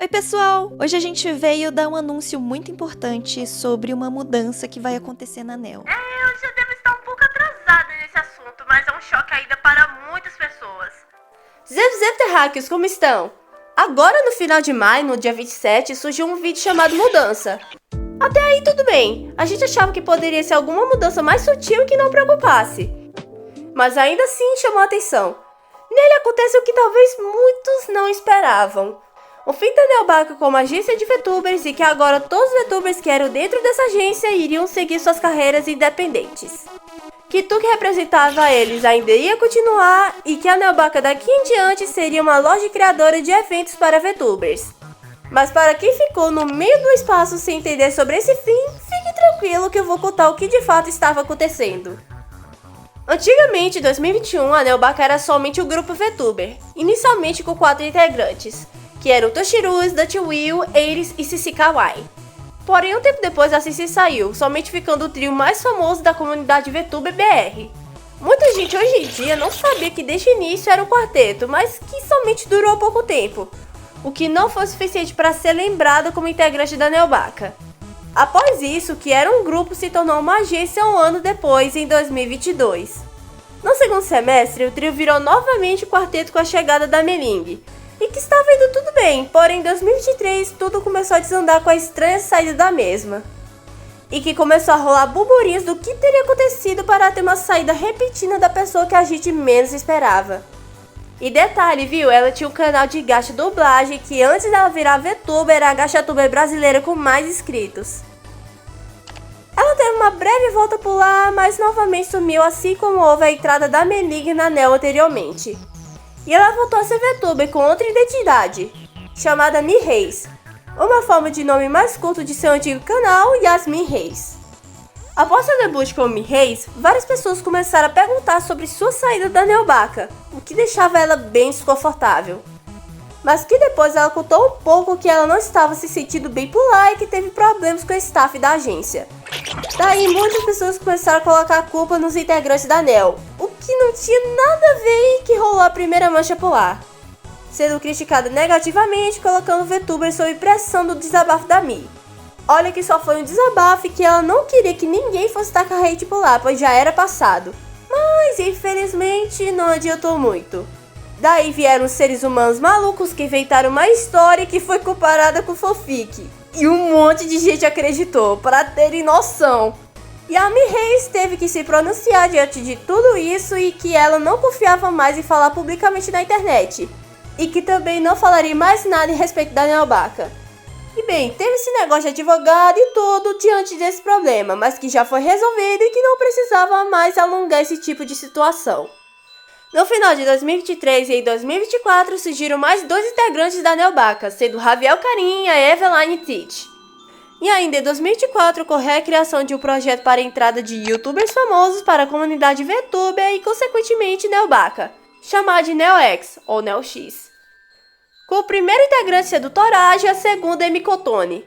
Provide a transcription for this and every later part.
Oi, pessoal! Hoje a gente veio dar um anúncio muito importante sobre uma mudança que vai acontecer na NEL. Eu já devo estar um pouco atrasada nesse assunto, mas é um choque ainda para muitas pessoas. Zep terráqueos, como estão? Agora no final de maio, no dia 27, surgiu um vídeo chamado Mudança. Até aí tudo bem, a gente achava que poderia ser alguma mudança mais sutil que não preocupasse. Mas ainda assim chamou a atenção. Nele acontece o que talvez muitos não esperavam. O fim da Neobaca como agência de VTubers e que agora todos os VTubers que eram dentro dessa agência iriam seguir suas carreiras independentes. Que tudo que representava eles ainda ia continuar e que a Neobaca daqui em diante seria uma loja criadora de eventos para VTubers. Mas para quem ficou no meio do espaço sem entender sobre esse fim, fique tranquilo que eu vou contar o que de fato estava acontecendo. Antigamente, em 2021, a Neobaca era somente o grupo VTuber, inicialmente com 4 integrantes, que eram Toshirus, Dutch Will, Ares e Cici Kawaii. Porém, um tempo depois a Cici saiu, somente ficando o trio mais famoso da comunidade VTuber BR. Muita gente hoje em dia não sabia que desde o início era um quarteto, mas que somente durou pouco tempo, o que não foi suficiente para ser lembrado como integrante da Neobaca. Após isso, o que era um grupo se tornou uma agência um ano depois, em 2022. No segundo semestre, o trio virou novamente o quarteto com a chegada da Meling, e que estava indo tudo bem, porém em 2023 tudo começou a desandar com a estranha saída da mesma. E que começou a rolar burburinhos do que teria acontecido para ter uma saída repentina da pessoa que a gente menos esperava. E detalhe, viu? Ela tinha um canal de gacha dublagem que antes dela virar VTuber era a gachatuber brasileira com mais inscritos. Ela teve uma breve volta por lá, mas novamente sumiu assim como houve a entrada da Meling na NEL anteriormente. E ela voltou a ser VTuber com outra identidade, chamada Mi Reis, uma forma de nome mais curto de seu antigo canal, Yasmin Reis. Após seu debut como Mi Reis, várias pessoas começaram a perguntar sobre sua saída da Neobaca, o que deixava ela bem desconfortável. Mas que depois ela contou um pouco que ela não estava se sentindo bem por lá e que teve problemas com o staff da agência. Daí muitas pessoas começaram a colocar a culpa nos integrantes da NEL, o que não tinha nada a ver e que rolou a primeira mancha por lá, sendo criticada negativamente, colocando o VTuber sob pressão do desabafo da Mi. Olha que só foi um desabafo e que ela não queria que ninguém fosse tacar hate por lá, pois já era passado. Mas infelizmente não adiantou muito. Daí vieram os seres humanos malucos que inventaram uma história que foi comparada com fanfic. E um monte de gente acreditou, para terem noção. E a Mi Reis teve que se pronunciar diante de tudo isso e que ela não confiava mais em falar publicamente na internet. E que também não falaria mais nada em respeito da Neobaca. E bem, teve esse negócio de advogado e tudo diante desse problema, mas que já foi resolvido e que não precisava mais alongar esse tipo de situação. No final de 2023 e em 2024 surgiram mais 2 integrantes da Neobaca, sendo Raviel Karim e a Eveline Teach. E ainda em 2024 ocorreu a criação de um projeto para a entrada de youtubers famosos para a comunidade VTuber e consequentemente Neobaca, chamado de NeoX ou NeoX. Com o primeiro integrante sendo Toraji e a segunda Emikotone.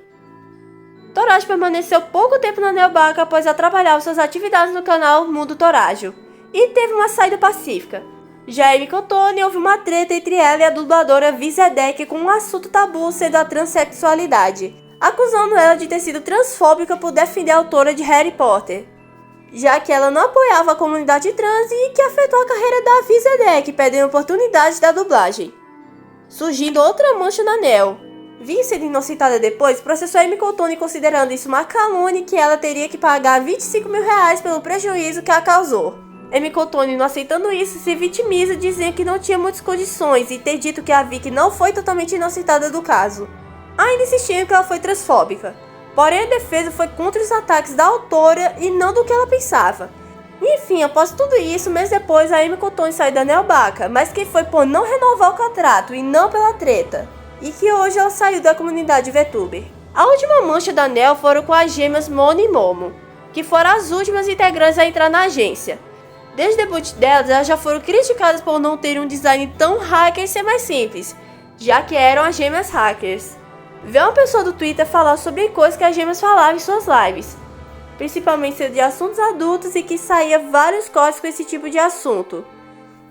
Toraji permaneceu pouco tempo na Neobaca após atrapalhar suas atividades no canal Mundo Torajo e teve uma saída pacífica. Já a Emikotone houve uma treta entre ela e a dubladora Vizedek com um assunto tabu sendo a transexualidade, acusando ela de ter sido transfóbica por defender a autora de Harry Potter, já que ela não apoiava a comunidade trans e que afetou a carreira da Vizedek, perdendo oportunidades da dublagem. Surgindo outra mancha na NEL. Vinha sendo inocentada depois, processou a Emikotone considerando isso uma calúnia e que ela teria que pagar R$25 mil pelo prejuízo que a causou. Emikotone, não aceitando isso, se vitimiza dizendo que não tinha muitas condições e ter dito que a Vicky não foi totalmente inocentada do caso, ainda insistindo que ela foi transfóbica. Porém, a defesa foi contra os ataques da autora e não do que ela pensava. Enfim, após tudo isso, meses depois a Emikotone saiu da Neobaca, mas que foi por não renovar o contrato e não pela treta, e que hoje ela saiu da comunidade VTuber. A última mancha da NEL foram com as gêmeas Mono e Momo, que foram as últimas integrantes a entrar na agência. Desde o debut delas, elas já foram criticadas por não terem um design tão hacker e ser mais simples, já que eram as gêmeas hackers. Ver uma pessoa do Twitter falar sobre coisas que as gêmeas falavam em suas lives, principalmente sendo de assuntos adultos e que saía vários cortes com esse tipo de assunto.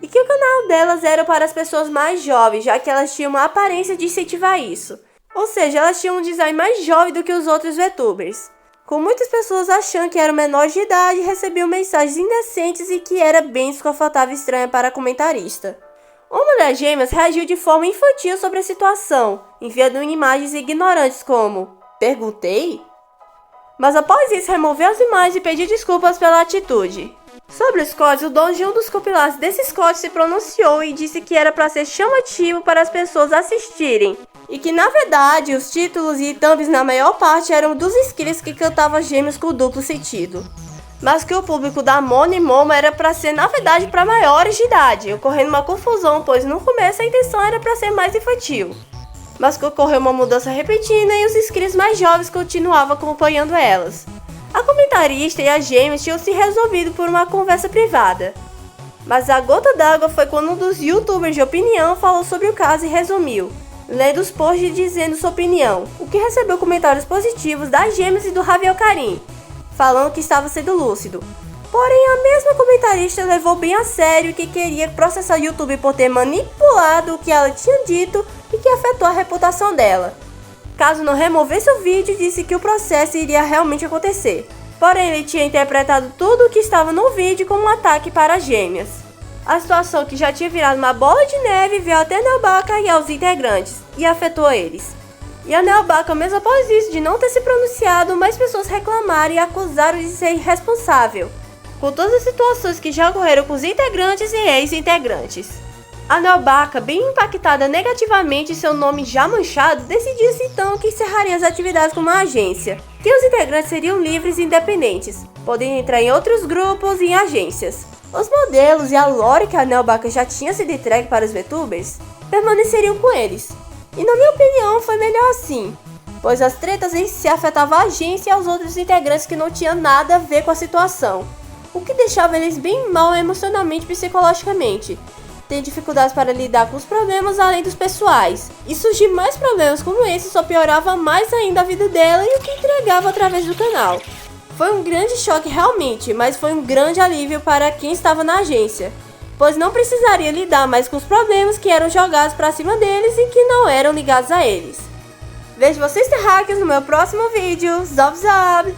E que o canal delas era para as pessoas mais jovens, já que elas tinham uma aparência de incentivar isso. Ou seja, elas tinham um design mais jovem do que os outros VTubers. Com muitas pessoas achando que eram menores de idade e recebiam mensagens indecentes e que era bem desconfortável e estranha para a comentarista. Uma das gêmeas reagiu de forma infantil sobre a situação, enviando imagens ignorantes como "perguntei?", mas após isso removeu as imagens e pediu desculpas pela atitude. Sobre os códigos, o dono de um dos compilados desses códigos se pronunciou e disse que era para ser chamativo para as pessoas assistirem, e que na verdade os títulos e thumbs na maior parte eram dos inscritos que cantavam gêmeos com duplo sentido, mas que o público da Mona e Momo era para ser na verdade para maiores de idade, ocorrendo uma confusão, pois no começo a intenção era para ser mais infantil, mas que ocorreu uma mudança repentina e os inscritos mais jovens continuavam acompanhando elas. A comentarista e as gêmeas tinham se resolvido por uma conversa privada, mas a gota d'água foi quando um dos youtubers de opinião falou sobre o caso e resumiu, lendo os posts e dizendo sua opinião, o que recebeu comentários positivos das gêmeas e do Javier Karim, falando que estava sendo lúcido. Porém, a mesma comentarista levou bem a sério que queria processar o YouTube por ter manipulado o que ela tinha dito e que afetou a reputação dela. Caso não removesse o vídeo, disse que o processo iria realmente acontecer. Porém, ele tinha interpretado tudo o que estava no vídeo como um ataque para as gêmeas. A situação, que já tinha virado uma bola de neve, veio até a Nelbaca e aos integrantes, e afetou eles. E a Nelbaca, mesmo após isso de não ter se pronunciado, mais pessoas reclamaram e acusaram de ser irresponsável, com todas as situações que já ocorreram com os integrantes e ex-integrantes. A Nelbaca, bem impactada negativamente e seu nome já manchado, decidiu-se então que encerraria as atividades como uma agência, que os integrantes seriam livres e independentes, podendo entrar em outros grupos e em agências. Os modelos e a lore que a Nelbaca já tinha sido entregue para os VTubers permaneceriam com eles. E na minha opinião foi melhor assim, pois as tretas em si afetavam a agência e aos outros integrantes que não tinham nada a ver com a situação, o que deixava eles bem mal emocionalmente e psicologicamente, tendo dificuldades para lidar com os problemas além dos pessoais, e surgir mais problemas como esse só piorava mais ainda a vida dela e o que entregava através do canal. Foi um grande choque realmente, mas foi um grande alívio para quem estava na agência, pois não precisaria lidar mais com os problemas que eram jogados para cima deles e que não eram ligados a eles. Vejo vocês terráqueos no meu próximo vídeo. Zob zob!